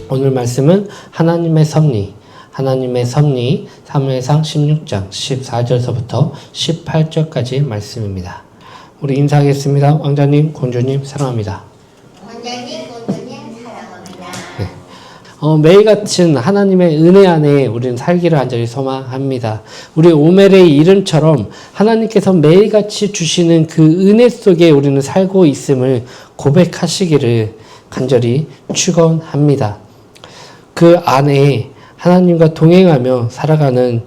오늘 말씀은 하나님의 섭리 사무엘상 16장 14절서부터 18절까지 말씀입니다. 우리 인사하겠습니다. 왕자님, 공주님 사랑합니다. 원장님, 공주님 사랑합니다. 매일 같은 하나님의 은혜 안에 우리는 살기를 간절히 소망합니다. 우리 오멜의 이름처럼 하나님께서 매일같이 주시는 그 은혜 속에 우리는 살고 있음을 고백하시기를 간절히 축원합니다. 그 안에 하나님과 동행하며 살아가는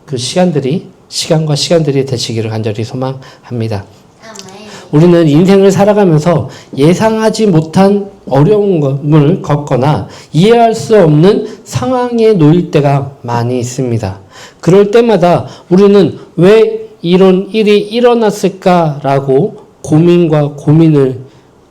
그 시간과 시간들이 되시기를 간절히 소망합니다. 우리는 인생을 살아가면서 예상하지 못한 어려움을 겪거나 이해할 수 없는 상황에 놓일 때가 많이 있습니다. 그럴 때마다 우리는 왜 이런 일이 일어났을까라고 고민을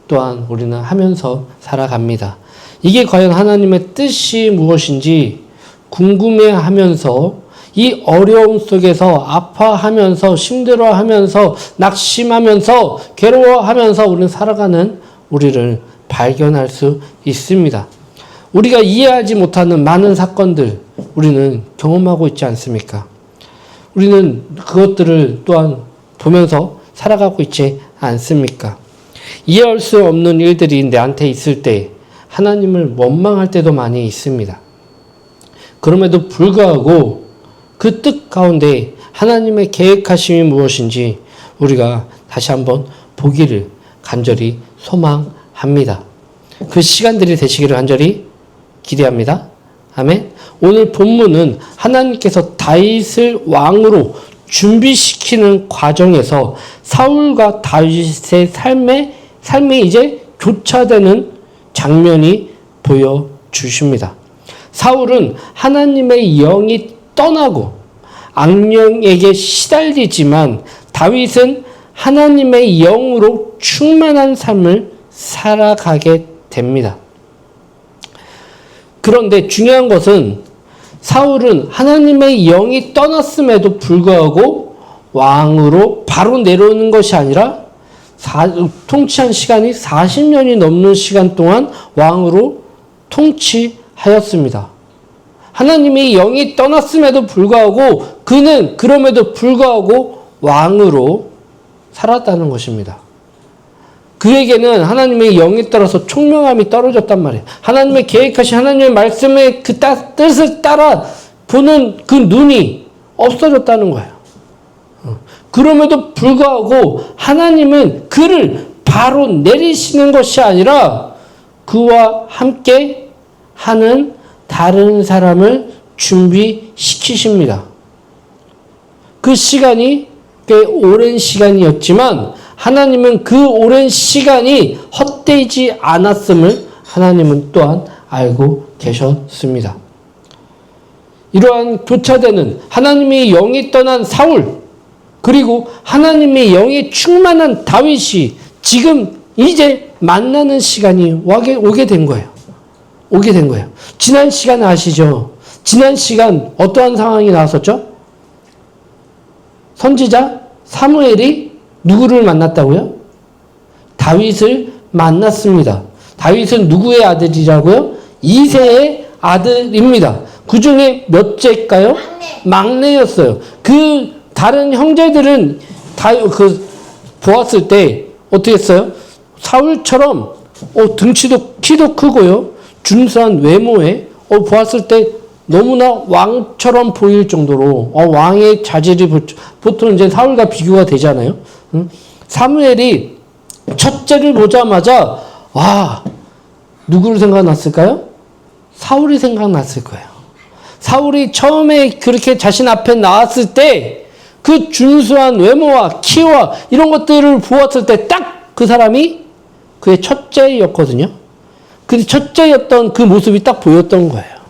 또한 우리는 하면서 살아갑니다. 이게 과연 하나님의 뜻이 무엇인지 궁금해하면서 이 어려움 속에서 아파하면서 힘들어하면서 낙심하면서 괴로워하면서 우리는 살아가는 우리를 발견할 수 있습니다. 우리가 이해하지 못하는 많은 사건들 우리는 경험하고 있지 않습니까? 우리는 그것들을 또한 보면서 살아가고 있지 않습니까? 이해할 수 없는 일들이 내한테 있을 때 하나님을 원망할 때도 많이 있습니다. 그럼에도 불구하고 그 뜻 가운데 하나님의 계획하심이 무엇인지 우리가 다시 한번 보기를 간절히 소망합니다. 그 시간들이 되시기를 간절히 기대합니다. 아멘. 오늘 본문은 하나님께서 다윗을 왕으로 준비시키는 과정에서 사울과 다윗의 삶이 이제 교차되는 장면이 보여주십니다. 사울은 하나님의 영이 떠나고 악령에게 시달리지만 다윗은 하나님의 영으로 충만한 삶을 살아가게 됩니다. 그런데 중요한 것은 사울은 하나님의 영이 떠났음에도 불구하고 왕으로 바로 내려오는 것이 아니라 통치한 시간이 40년이 넘는 시간 동안 왕으로 통치하였습니다. 하나님의 영이 떠났음에도 불구하고 그는 그럼에도 불구하고 왕으로 살았다는 것입니다. 그에게는 하나님의 영에 따라서 총명함이 떨어졌단 말이에요. 하나님의 계획하신 하나님의 말씀의 그 뜻을 따라 보는 그 눈이 없어졌다는 거예요. 그럼에도 불구하고 하나님은 그를 바로 내리시는 것이 아니라 그와 함께 하는 다른 사람을 준비시키십니다. 그 시간이 꽤 오랜 시간이었지만 하나님은 그 오랜 시간이 헛되지 않았음을 하나님은 또한 알고 계셨습니다. 이러한 교차되는 하나님의 영이 떠난 사울 그리고 하나님의 영이 충만한 다윗이 지금 이제 만나는 시간이 오게 된 거예요. 지난 시간 아시죠? 지난 시간 어떠한 상황이 나왔었죠? 선지자 사무엘이 누구를 만났다고요? 다윗을 만났습니다. 다윗은 누구의 아들이라고요? 이새의 아들입니다. 그 중에 몇째일까요? 막내였어요. 그 다른 형제들은 보았을 때 어떻게 했어요? 사울처럼 등치도 키도 크고요. 준수한 외모에 보았을 때 너무나 왕처럼 보일 정도로 왕의 자질이 보통 이제 사울과 비교가 되잖아요. 사무엘이 첫째를 보자마자 누구를 생각났을까요? 사울이 생각났을 거예요. 사울이 처음에 그렇게 자신 앞에 나왔을 때 그 준수한 외모와 키와 이런 것들을 보았을 때 딱 그 사람이 그의 첫째였거든요. 그 첫째였던 그 모습이 딱 보였던 거예요.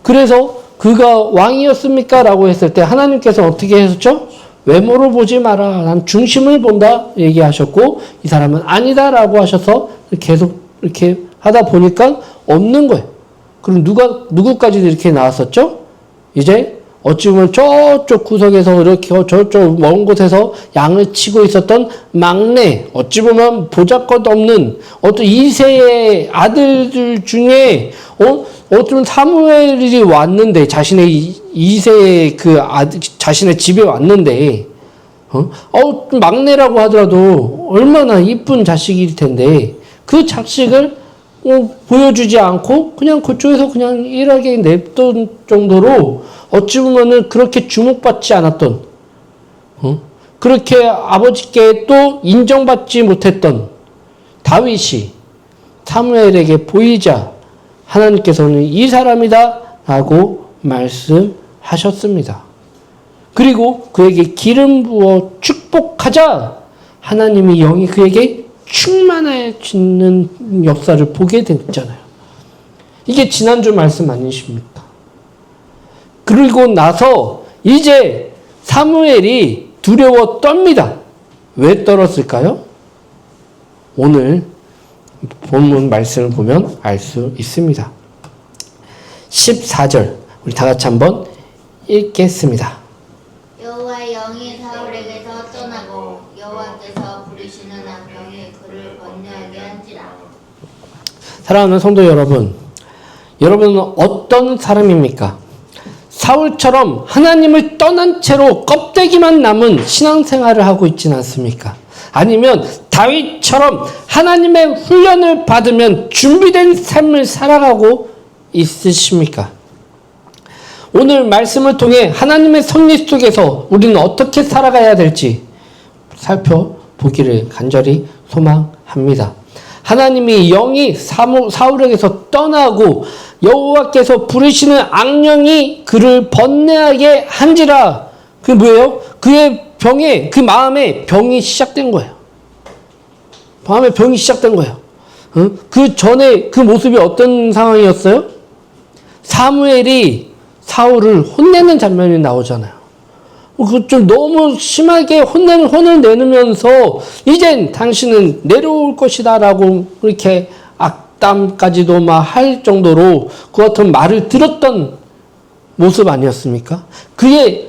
그래서 그가 왕이었습니까? 라고 했을 때 하나님께서 어떻게 하셨죠? 외모로 보지 마라. 난 중심을 본다. 얘기하셨고 이 사람은 아니다. 라고 하셔서 계속 이렇게 하다 보니까 없는 거예요. 그럼 누구까지 이렇게 나왔었죠? 이제 어찌 보면 저쪽 구석에서 이렇게 저쪽 먼 곳에서 양을 치고 있었던 막내, 어찌 보면 보잘것없는 어떤 2세의 아들들 중에 어떤 사무엘이 왔는데 자신의 2세의 그 아들, 자신의 집에 왔는데 막내라고 하더라도 얼마나 이쁜 자식일 텐데 그 자식을 보여주지 않고 그냥 그쪽에서 그냥 일하게 냅둔 정도로 어찌 보면은 그렇게 주목받지 않았던, 그렇게 아버지께 또 인정받지 못했던 다윗이 사무엘에게 보이자 하나님께서는 이 사람이다 라고 말씀하셨습니다. 그리고 그에게 기름 부어 축복하자 하나님이 영이 그에게 충만해지는 역사를 보게 됐잖아요. 이게 지난주 말씀 아니십니까? 그리고 나서 이제 사무엘이 두려워 떱니다. 왜 떨었을까요? 오늘 본문 말씀을 보면 알 수 있습니다. 14절 우리 다 같이 한번 읽겠습니다. 여호와 영이 사울에게서 떠나고 여호와께서 부르시는 악령이 그를 번뇌하게 한지라. 사랑하는 성도 여러분, 여러분은 어떤 사람입니까? 사울처럼 하나님을 떠난 채로 껍데기만 남은 신앙생활을 하고 있지는 않습니까? 아니면 다윗처럼 하나님의 훈련을 받으면 준비된 삶을 살아가고 있으십니까? 오늘 말씀을 통해 하나님의 섭리 속에서 우리는 어떻게 살아가야 될지 살펴보기를 간절히 소망합니다. 하나님이 영이 사울에게서 떠나고 여호와께서 부르시는 악령이 그를 번뇌하게 한지라. 그게 뭐예요? 그의 병에, 그 마음에 병이 시작된 거예요. 마음에 병이 시작된 거예요. 그 전에 그 모습이 어떤 상황이었어요? 사무엘이 사울을 혼내는 장면이 나오잖아요. 그 좀 너무 심하게 혼을 내면서 이젠 당신은 내려올 것이다 라고 이렇게 악담까지도 막 할 정도로 그 같은 말을 들었던 모습 아니었습니까? 그의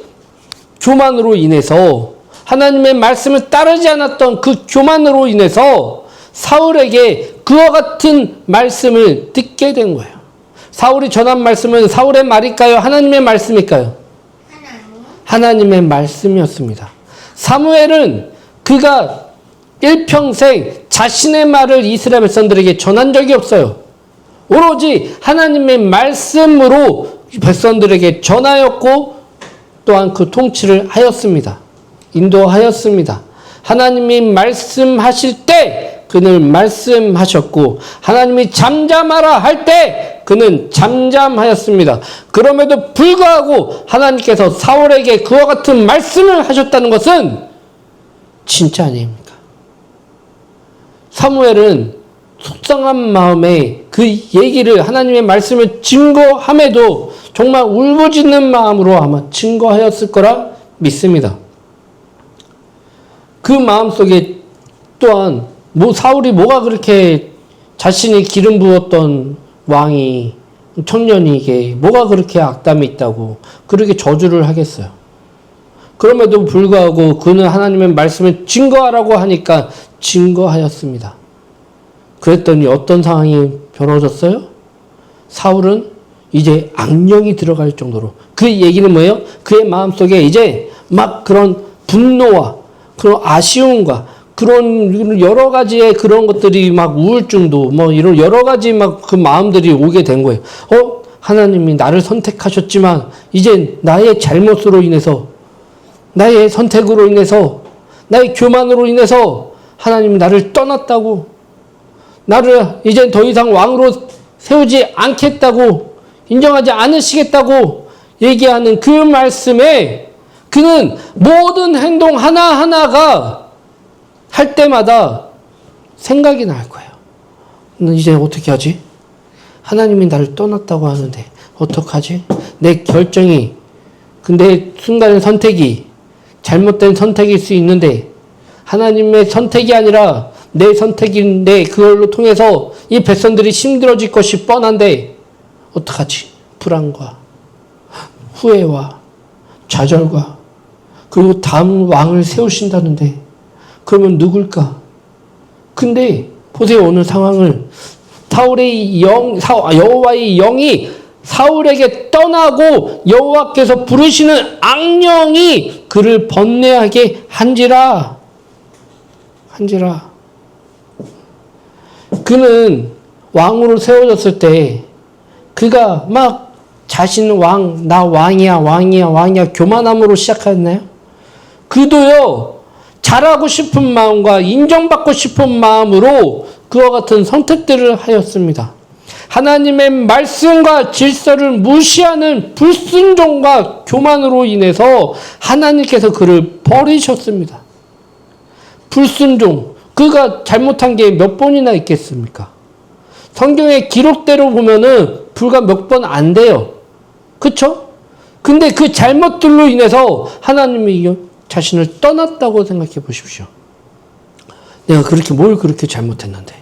교만으로 인해서 하나님의 말씀을 따르지 않았던 그 교만으로 인해서 사울에게 그와 같은 말씀을 듣게 된 거예요. 사울이 전한 말씀은 사울의 말일까요? 하나님의 말씀일까요? 하나님의 말씀이었습니다. 사무엘은 그가 일평생 자신의 말을 이스라엘 백성들에게 전한 적이 없어요. 오로지 하나님의 말씀으로 백성들에게 전하였고 또한 그 통치를 하였습니다. 인도하였습니다. 하나님이 말씀하실 때 그는 말씀하셨고 하나님이 잠잠하라 할 때 그는 잠잠하였습니다. 그럼에도 불구하고 하나님께서 사울에게 그와 같은 말씀을 하셨다는 것은 진짜 아닙니까? 사무엘은 속상한 마음에 그 얘기를 하나님의 말씀을 증거함에도 정말 울부짖는 마음으로 아마 증거하였을 거라 믿습니다. 그 마음속에 또한 사울이 뭐가 그렇게 자신이 기름 부었던 왕이 청년이게 뭐가 그렇게 악담이 있다고 그렇게 저주를 하겠어요. 그럼에도 불구하고 그는 하나님의 말씀을 증거하라고 하니까 증거하였습니다. 그랬더니 어떤 상황이 벌어졌어요? 사울은 이제 악령이 들어갈 정도로 그 얘기는 뭐예요? 그의 마음속에 이제 막 그런 분노와 그런 아쉬움과 그런 여러 가지의 그런 것들이 막 우울증도 뭐 이런 여러 가지 막 그 마음들이 오게 된 거예요. 하나님이 나를 선택하셨지만 이제 나의 잘못으로 인해서 나의 선택으로 인해서 나의 교만으로 인해서 하나님이 나를 떠났다고 나를 이제 더 이상 왕으로 세우지 않겠다고 인정하지 않으시겠다고 얘기하는 그 말씀에 그는 모든 행동 하나하나가 할 때마다 생각이 날 거예요. 이제 어떻게 하지? 하나님이 나를 떠났다고 하는데 어떡하지? 내 결정이 근데 순간의 선택이 잘못된 선택일 수 있는데 하나님의 선택이 아니라 내 선택인데 그걸로 통해서 이 백성들이 힘들어질 것이 뻔한데 어떡하지? 불안과 후회와 좌절과 그리고 다음 왕을 세우신다는데 그러면 누굴까? 근데 보세요. 오늘 상황을 여호와의 영이 사울에게 떠나고 여호와께서 부르시는 악령이 그를 번뇌하게 한지라. 그는 왕으로 세워졌을 때 그가 막 자신은 나 왕이야 교만함으로 시작했나요? 그도요 잘하고 싶은 마음과 인정받고 싶은 마음으로 그와 같은 선택들을 하였습니다. 하나님의 말씀과 질서를 무시하는 불순종과 교만으로 인해서 하나님께서 그를 버리셨습니다. 불순종, 그가 잘못한 게 몇 번이나 있겠습니까? 성경의 기록대로 보면은 불과 몇 번 안 돼요. 그쵸? 근데 그 잘못들로 인해서 하나님이 자신을 떠났다고 생각해 보십시오. 내가 뭘 그렇게 잘못했는데?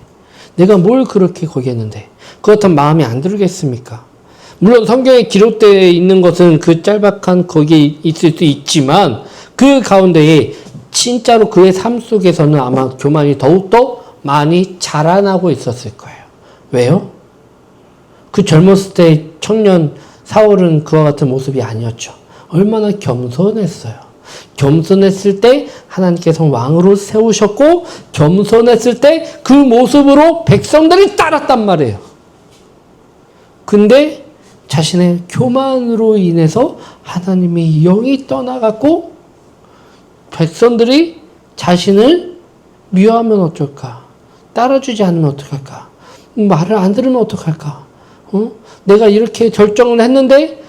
내가 뭘 그렇게 거기 했는데? 그렇다면 마음에 안 들겠습니까? 물론 성경에 기록되어 있는 것은 그 짤막한 거기에 있을 수 있지만 그 가운데에 진짜로 그의 삶 속에서는 아마 교만이 더욱더 많이 자라나고 있었을 거예요. 왜요? 그 젊었을 때 청년 사울은 그와 같은 모습이 아니었죠. 얼마나 겸손했어요. 겸손했을 때 하나님께서 왕으로 세우셨고 겸손했을 때 그 모습으로 백성들이 따랐단 말이에요. 근데 자신의 교만으로 인해서 하나님의 영이 떠나갔고 백성들이 자신을 미워하면 어떨까? 따라주지 않으면 어떡할까? 말을 안 들으면 어떡할까? 내가 이렇게 결정을 했는데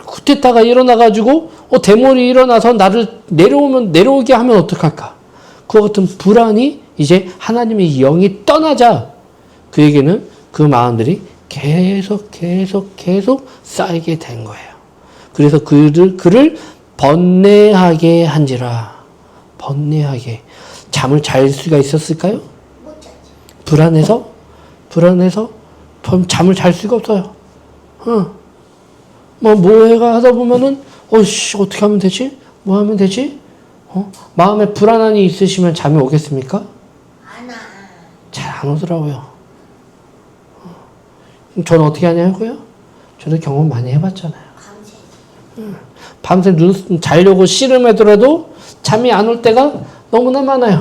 쿠데타가 일어나가지고 대물이 일어나서 나를 내려오게 하면 어떡할까? 그와 같은 불안이 이제 하나님의 영이 떠나자 그에게는 그 마음들이 계속 쌓이게 된 거예요. 그래서 그를 번뇌하게 한지라. 번뇌하게. 잠을 잘 수가 있었을까요? 못 자지. 불안해서 잠을 잘 수가 없어요. 뭐해가 하다 보면은 어떻게 하면 되지? 뭐 하면 되지? 마음에 불안함이 있으시면 잠이 오겠습니까? 안 와. 잘 안 오더라고요. 저는 어떻게 하냐고요? 저도 경험 많이 해봤잖아요. 밤새 자려고 씨름하더라도 잠이 안 올 때가 너무나 많아요.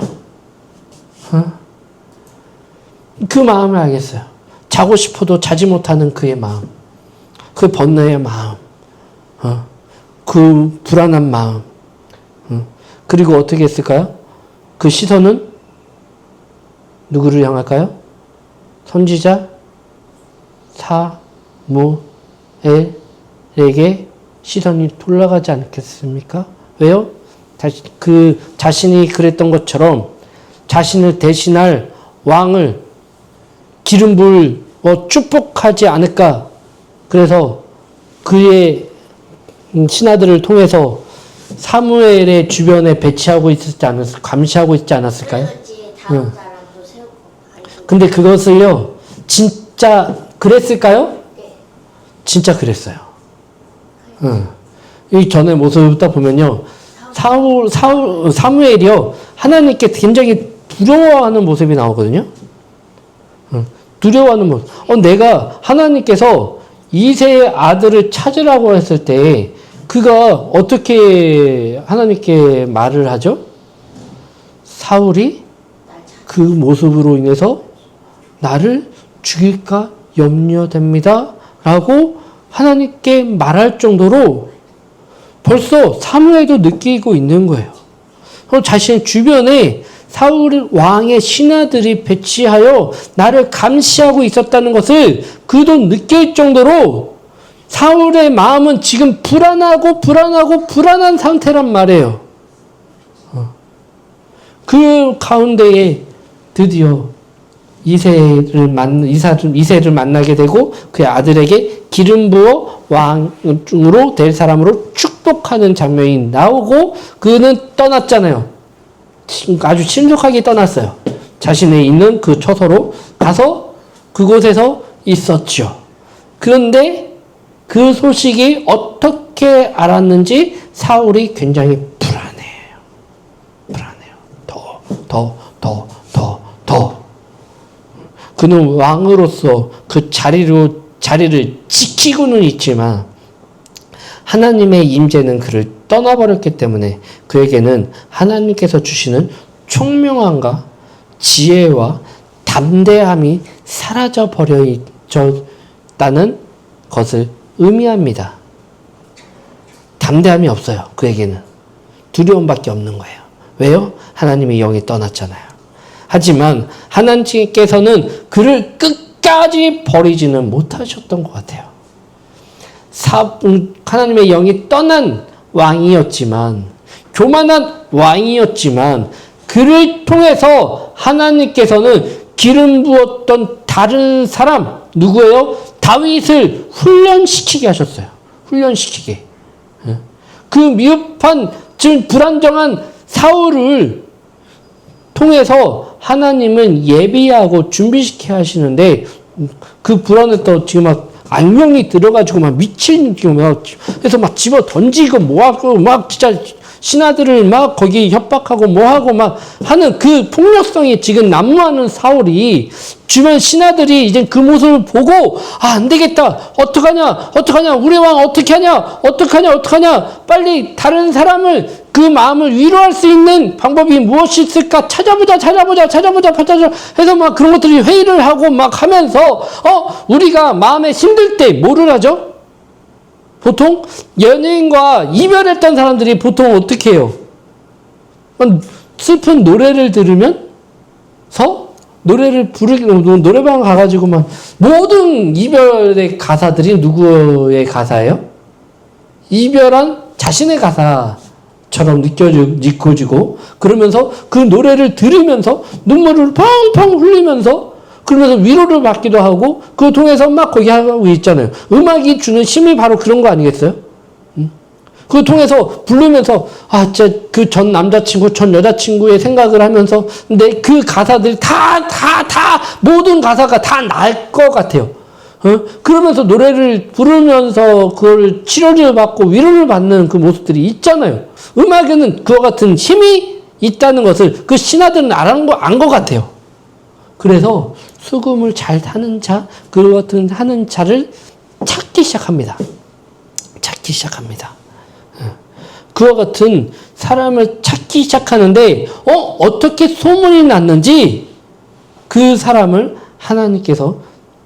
그 마음을 알겠어요. 자고 싶어도 자지 못하는 그의 마음, 그 번뇌의 마음, 그 불안한 마음, 그리고 어떻게 했을까요? 그 시선은 누구를 향할까요? 선지자 사무엘에게 시선이 돌아가지 않겠습니까? 왜요? 자신이 그랬던 것처럼 자신을 대신할 왕을 기름 부을 축복하지 않을까? 그래서 그의 신하들을 통해서 사무엘의 주변에 감시하고 있지 않았을까요? 그렇지. 다음 사람도 세우고. 근데 그것을요, 진짜 그랬을까요? 네. 진짜 그랬어요. 이 전의 모습을 보면요, 사무엘이요, 하나님께 굉장히 두려워하는 모습이 나오거든요. 두려워하는 모습. 내가 하나님께서 이새의 아들을 찾으라고 했을 때, 그가 어떻게 하나님께 말을 하죠? 사울이 그 모습으로 인해서 나를 죽일까 염려됩니다. 라고 하나님께 말할 정도로 벌써 사무엘도 느끼고 있는 거예요. 자신 주변에 사울 왕의 신하들이 배치하여 나를 감시하고 있었다는 것을 그도 느낄 정도로 사울의 마음은 지금 불안한 상태란 말이에요. 그 가운데에 드디어 이새를 만나게 되고 그의 아들에게 기름 부어 왕으로 될 사람으로 축복하는 장면이 나오고 그는 떠났잖아요. 아주 신속하게 떠났어요. 자신의 있는 그 처소로 가서 그곳에서 있었죠. 그런데 그 소식이 어떻게 어떻게 알았는지 사울이 굉장히 불안해요. 더. 그는 왕으로서 그 자리를 지키고는 있지만 하나님의 임재는 그를 떠나버렸기 때문에 그에게는 하나님께서 주시는 총명함과 지혜와 담대함이 사라져 버렸다는 것을 의미합니다. 담대함이 없어요. 그에게는 두려움밖에 없는 거예요. 왜요? 하나님의 영이 떠났잖아요. 하지만 하나님께서는 그를 끝까지 버리지는 못하셨던 것 같아요. 하나님의 영이 떠난 왕이었지만, 교만한 왕이었지만, 그를 통해서 하나님께서는 기름 부었던 다른 사람, 누구예요? 다윗을 훈련시키게 하셨어요. 훈련시키게. 그 미흡한, 지금 불안정한 사울을 통해서 하나님은 예비하고 준비시켜야 하시는데, 그 불안했던 지금 막 악령이 들어가지고 막 미친, 막, 그래서 막 집어 던지고 뭐하고 막 진짜 신하들을 막 거기 협박하고 뭐하고 막 하는 그 폭력성이 지금 난무하는 사울이 주변 신하들이 이제 그 모습을 보고 안 되겠다. 어떡하냐. 우리 왕 어떻게 하냐. 빨리 다른 사람을 그 마음을 위로할 수 있는 방법이 무엇이 있을까? 찾아보자. 해서 막 그런 것들이 회의를 하고 막 하면서 우리가 마음에 힘들 때 뭐를 하죠? 보통 연예인과 이별했던 사람들이 보통 어떻게 해요? 슬픈 노래를 들으면서 노래를 노래방 가가지고 막 모든 이별의 가사들이 누구의 가사예요? 이별한 자신의 가사처럼 느껴지고 그러면서 그 노래를 들으면서 눈물을 펑펑 흘리면서 그러면서 위로를 받기도 하고 그걸 통해서 막 거기 하고 있잖아요. 음악이 주는 힘이 바로 그런 거 아니겠어요? 그걸 통해서 부르면서 진짜 그 전 남자친구, 전 여자친구의 생각을 하면서 근데 그 가사들이 다 모든 가사가 다 날 것 같아요. 그러면서 노래를 부르면서 그걸 치료를 받고 위로를 받는 그 모습들이 있잖아요. 음악에는 그와 같은 힘이 있다는 것을 그 신하들은 안 것 같아요. 그래서 수금을 잘 타는 자, 그 같은 하는 자를 찾기 시작합니다. 그와 같은 사람을 찾기 시작하는데, 어떻게 소문이 났는지 그 사람을 하나님께서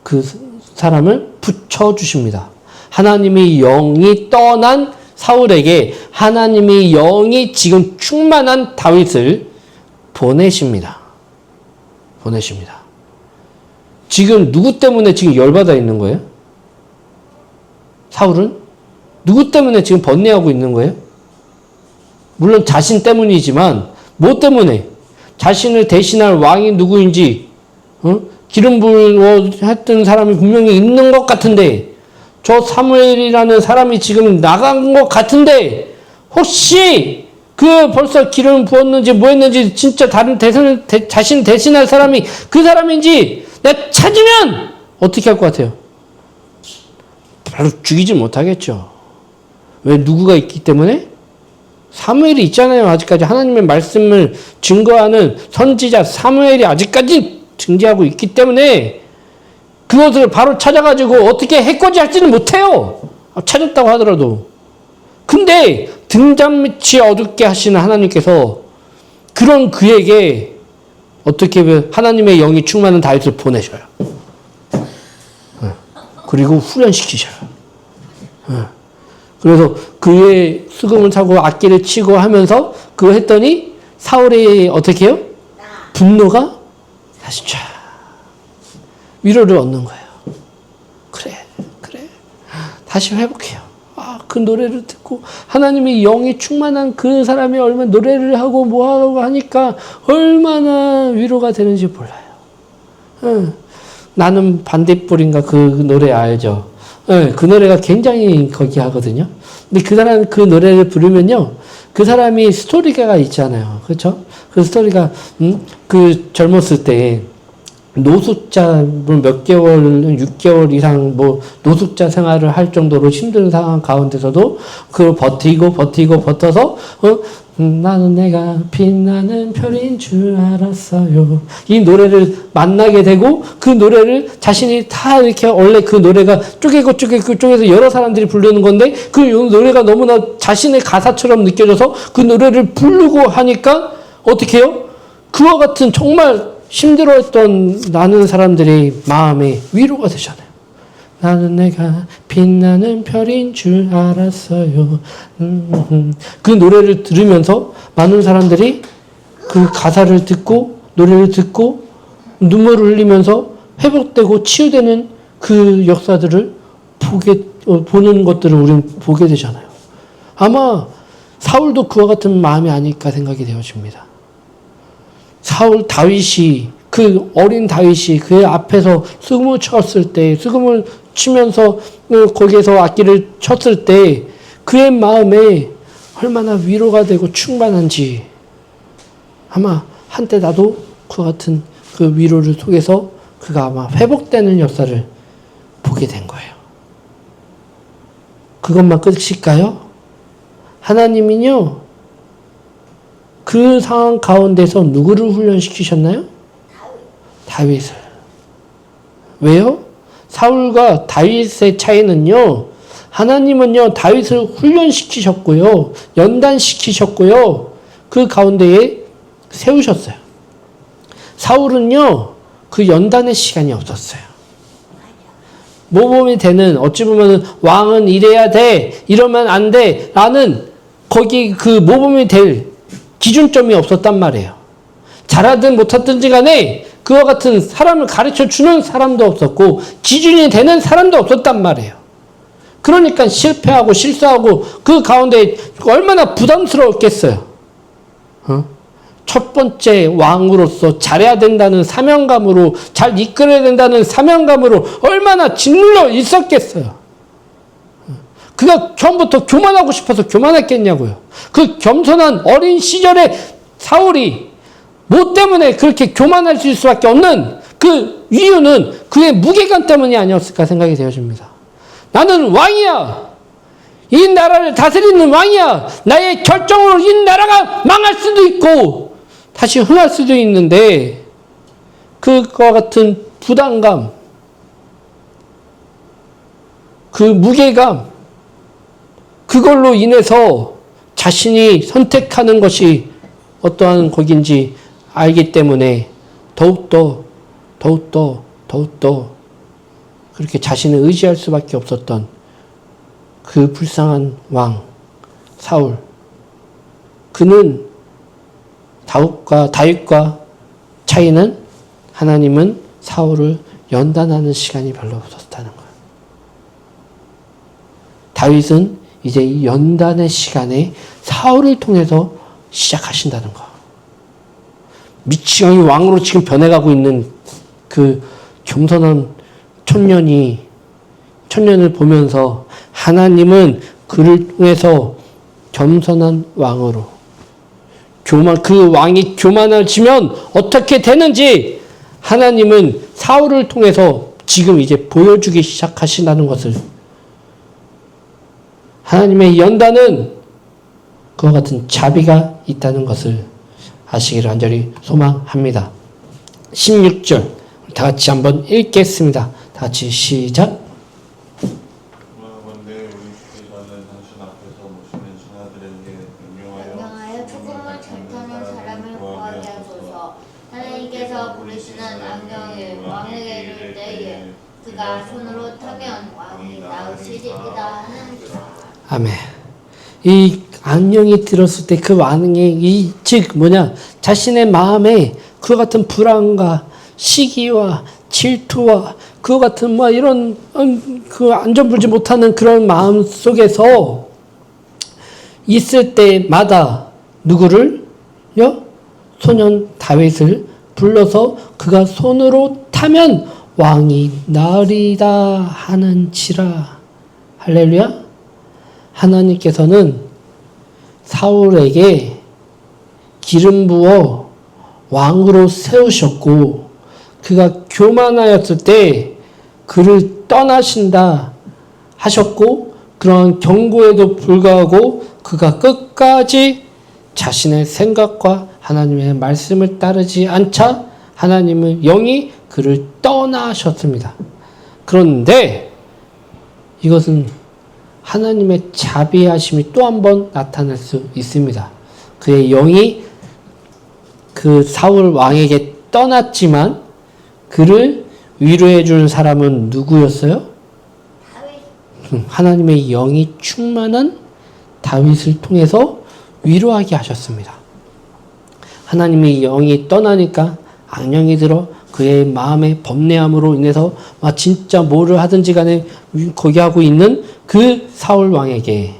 그 사람을 붙여주십니다. 하나님의 영이 떠난 사울에게 하나님의 영이 지금 충만한 다윗을 보내십니다. 지금 누구 때문에 지금 열받아 있는 거예요? 사울은? 누구 때문에 지금 번뇌하고 있는 거예요? 물론 자신 때문이지만 뭐 때문에? 자신을 대신할 왕이 누구인지 기름 부었던 사람이 분명히 있는 것 같은데 저 사무엘이라는 사람이 지금 나간 것 같은데 혹시 그 벌써 기름 부었는지 뭐 했는지 진짜 다른 자신 대신할 사람이 그 사람인지 내가 찾으면 어떻게 할 것 같아요? 바로 죽이지 못하겠죠. 왜? 누구가 있기 때문에? 사무엘이 있잖아요. 아직까지 하나님의 말씀을 증거하는 선지자 사무엘이 아직까지 증거하고 있기 때문에 그것을 바로 찾아가지고 어떻게 해코지할지는 못해요. 찾았다고 하더라도. 근데 등잔 밑이 어둡게 하시는 하나님께서 그런 그에게 어떻게 하나님의 영이 충만한 다윗을 보내셔요. 그리고 훈련시키셔요. 그래서 그의 수금을 타고 악기를 치고 하면서 그거 했더니 사울이 어떻게 해요? 분노가 다시 쫙 위로를 얻는 거예요. 그래. 다시 회복해요. 그 노래를 듣고 하나님의 영이 충만한 그 사람이 얼마나 노래를 하고 뭐하고 하니까 얼마나 위로가 되는지 몰라요. 나는 반딧불인가 그 노래 알죠? 그 노래가 굉장히 거기 하거든요. 근데 그 사람 그 노래를 부르면요, 그 사람이 스토리가 있잖아요, 그렇죠? 그 스토리가 그 젊었을 때 노숙자 몇 개월, 6개월 이상 뭐 노숙자 생활을 할 정도로 힘든 상황 가운데서도 그걸 버텨서 나는 내가 빛나는 별인 줄 알았어요. 이 노래를 만나게 되고 그 노래를 자신이 다 이렇게 원래 그 노래가 쪼개서 여러 사람들이 부르는 건데 그 노래가 너무나 자신의 가사처럼 느껴져서 그 노래를 부르고 하니까 어떻게 해요? 그와 같은 정말 힘들어했던 나는 사람들의 마음에 위로가 되잖아요. 나는 내가 빛나는 별인 줄 알았어요. 그 노래를 들으면서 많은 사람들이 그 가사를 듣고 노래를 듣고 눈물을 흘리면서 회복되고 치유되는 그 역사들을 보는 것들을 우리는 보게 되잖아요. 아마 사울도 그와 같은 마음이 아닐까 생각이 되어집니다. 다윗이 그 어린 다윗이 그 앞에서 수금을 쳤을 때 수금을 치면서 거기에서 악기를 쳤을 때 그의 마음에 얼마나 위로가 되고 충만한지 아마 한때 나도 그와 같은 그 위로를 속에서 그가 아마 회복되는 역사를 보게 된 거예요. 그것만 끝일까요? 하나님은요 그 상황 가운데서 누구를 훈련시키셨나요? 다윗을. 왜요? 사울과 다윗의 차이는요, 하나님은요, 다윗을 훈련시키셨고요, 연단시키셨고요, 그 가운데에 세우셨어요. 사울은요, 그 연단의 시간이 없었어요. 모범이 되는, 어찌 보면 왕은 이래야 돼, 이러면 안 돼, 라는 거기 그 모범이 될 기준점이 없었단 말이에요. 잘하든 못하든지 간에 그와 같은 사람을 가르쳐 주는 사람도 없었고 기준이 되는 사람도 없었단 말이에요. 그러니까 실패하고 실수하고 그 가운데 얼마나 부담스러웠겠어요. 첫 번째 왕으로서 잘해야 된다는 사명감으로 잘 이끌어야 된다는 사명감으로 얼마나 짓눌려 있었겠어요. 그가 처음부터 교만하고 싶어서 교만했겠냐고요. 그 겸손한 어린 시절의 사울이 뭐 때문에 그렇게 교만할 수밖에 없는 그 이유는 그의 무게감 때문이 아니었을까 생각이 되어집니다. 나는 왕이야. 이 나라를 다스리는 왕이야. 나의 결정으로 이 나라가 망할 수도 있고 다시 흥할 수도 있는데 그와 같은 부담감, 그 무게감, 그걸로 인해서 자신이 선택하는 것이 어떠한 곡인지 알기 때문에 더욱더 그렇게 자신을 의지할 수밖에 없었던 그 불쌍한 왕 사울. 그는 다윗과 차이는 하나님은 사울을 연단하는 시간이 별로 없었다는 거예요. 다윗은 이제 이 연단의 시간에 사울을 통해서 시작하신다는 거. 미치광이 왕으로 지금 변해가고 있는 그 겸손한 청년을 보면서 하나님은 그를 통해서 겸손한 왕으로 그 왕이 교만해지면 어떻게 되는지 하나님은 사울을 통해서 지금 이제 보여주기 시작하신다는 것을, 하나님의 연단은 그와 같은 자비가 있다는 것을 아시기를 간절히 소망합니다. 16절 다 같이 한번 읽겠습니다. 다 같이 시작. 원대 우리 주께서는 당신 앞에서 모시는 신하들에게 명령하여 죽음을 절타는 사람을 구하게 하소서. 하나님께서 부르시는 안경을 왕에게 이를 때에 그가 손으로 타면 왕이 나으시리이다 하는지라. 아멘. 이 안녕이 들었을 때 그 반응이 즉 자신의 마음에 그 같은 불안과 시기와 질투와 그 같은 이런 그 안전불지 못하는 그런 마음 속에서 있을 때마다 누구를요? 소년 다윗을 불러서 그가 손으로 타면 왕이 나으리다 하는지라. 할렐루야. 하나님께서는 사울에게 기름 부어 왕으로 세우셨고 그가 교만하였을 때 그를 떠나신다 하셨고, 그러한 경고에도 불구하고 그가 끝까지 자신의 생각과 하나님의 말씀을 따르지 않자 하나님의 영이 그를 떠나셨습니다. 그런데 이것은 하나님의 자비하심이 또 한 번 나타날 수 있습니다. 그의 영이 그 사울 왕에게 떠났지만 그를 위로해 주는 사람은 누구였어요? 하나님의 영이 충만한 다윗을 통해서 위로하게 하셨습니다. 하나님의 영이 떠나니까 악령이 들어 그의 마음의 범례함으로 인해서 진짜 뭐를 하든지 간에 거기 하고 있는 그 사울 왕에게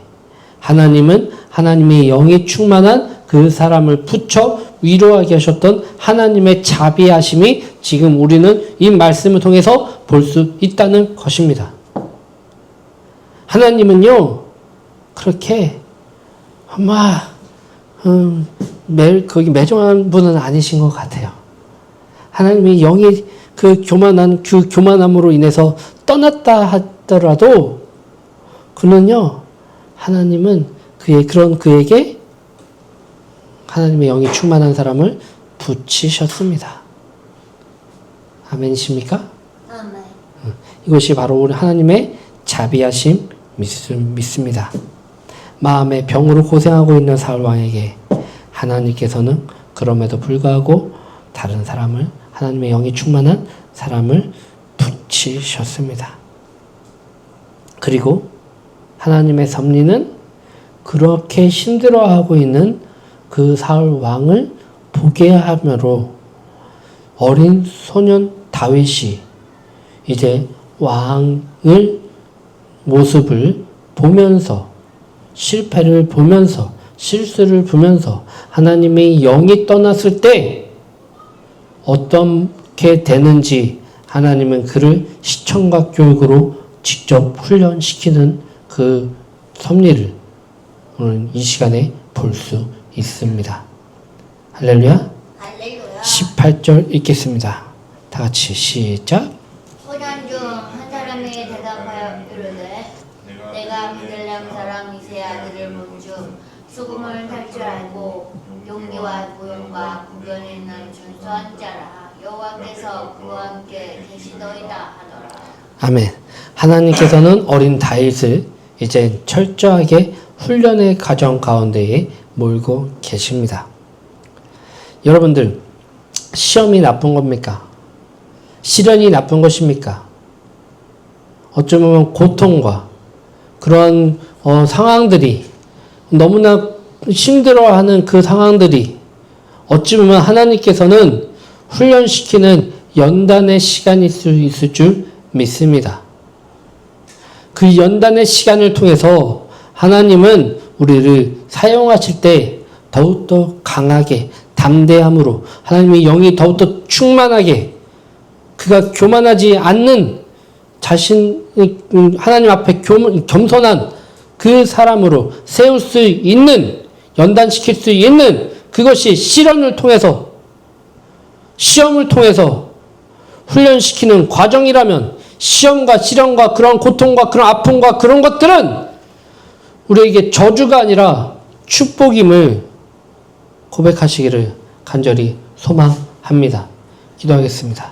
하나님은 하나님의 영이 충만한 그 사람을 붙여 위로하게 하셨던 하나님의 자비하심이 지금 우리는 이 말씀을 통해서 볼 수 있다는 것입니다. 하나님은요, 그렇게 거기 매정한 분은 아니신 것 같아요. 하나님의 영이 그 교만함으로 인해서 떠났다 하더라도 하나님은 그에게 하나님의 영이 충만한 사람을 붙이셨습니다. 아멘이십니까? 아멘. 이것이 바로 우리 하나님의 자비하심 믿습니다. 마음의 병으로 고생하고 있는 사울 왕에게 하나님께서는 그럼에도 불구하고 다른 사람을, 하나님의 영이 충만한 사람을 붙이셨습니다. 그리고 하나님의 섭리는 그렇게 힘들어하고 있는 그 사울 왕을 보게 하므로 어린 소년 다윗이 이제 왕을 모습을 보면서, 실패를 보면서, 실수를 보면서 하나님의 영이 떠났을 때 어떻게 되는지 하나님은 그를 시청각 교육으로 직접 훈련시키는 그 섭리를 오늘 이 시간에 볼 수 있습니다. 할렐루야. 할렐루야. 18절 읽겠습니다. 다 같이 시작. 소년 중 한 사람이 대답하여 이르되 내가 베들레헴 사람 이세 아들을 묻중 수금을 탈 줄 알고 용기와 고용과 구변이 있는 준수한 자라 여호와께서 그와 함께 계시더이다 하더라. 아멘. 하나님께서는 어린 다윗을 이제 철저하게 훈련의 과정 가운데에 몰고 계십니다. 여러분들, 시험이 나쁜 겁니까? 시련이 나쁜 것입니까? 어쩌면 고통과 그런 상황들이, 너무나 힘들어하는 그 상황들이 어찌 보면 하나님께서는 훈련시키는 연단의 시간일 수 있을 줄 믿습니다. 그 연단의 시간을 통해서 하나님은 우리를 사용하실 때 더욱더 강하게, 담대함으로 하나님의 영이 더욱더 충만하게, 그가 교만하지 않는 하나님 앞에 겸손한 그 사람으로 세울 수 있는, 연단시킬 수 있는 그것이 시험을 통해서 훈련시키는 과정이라면, 시험과 시련과 그런 고통과 그런 아픔과 그런 것들은 우리에게 저주가 아니라 축복임을 고백하시기를 간절히 소망합니다. 기도하겠습니다.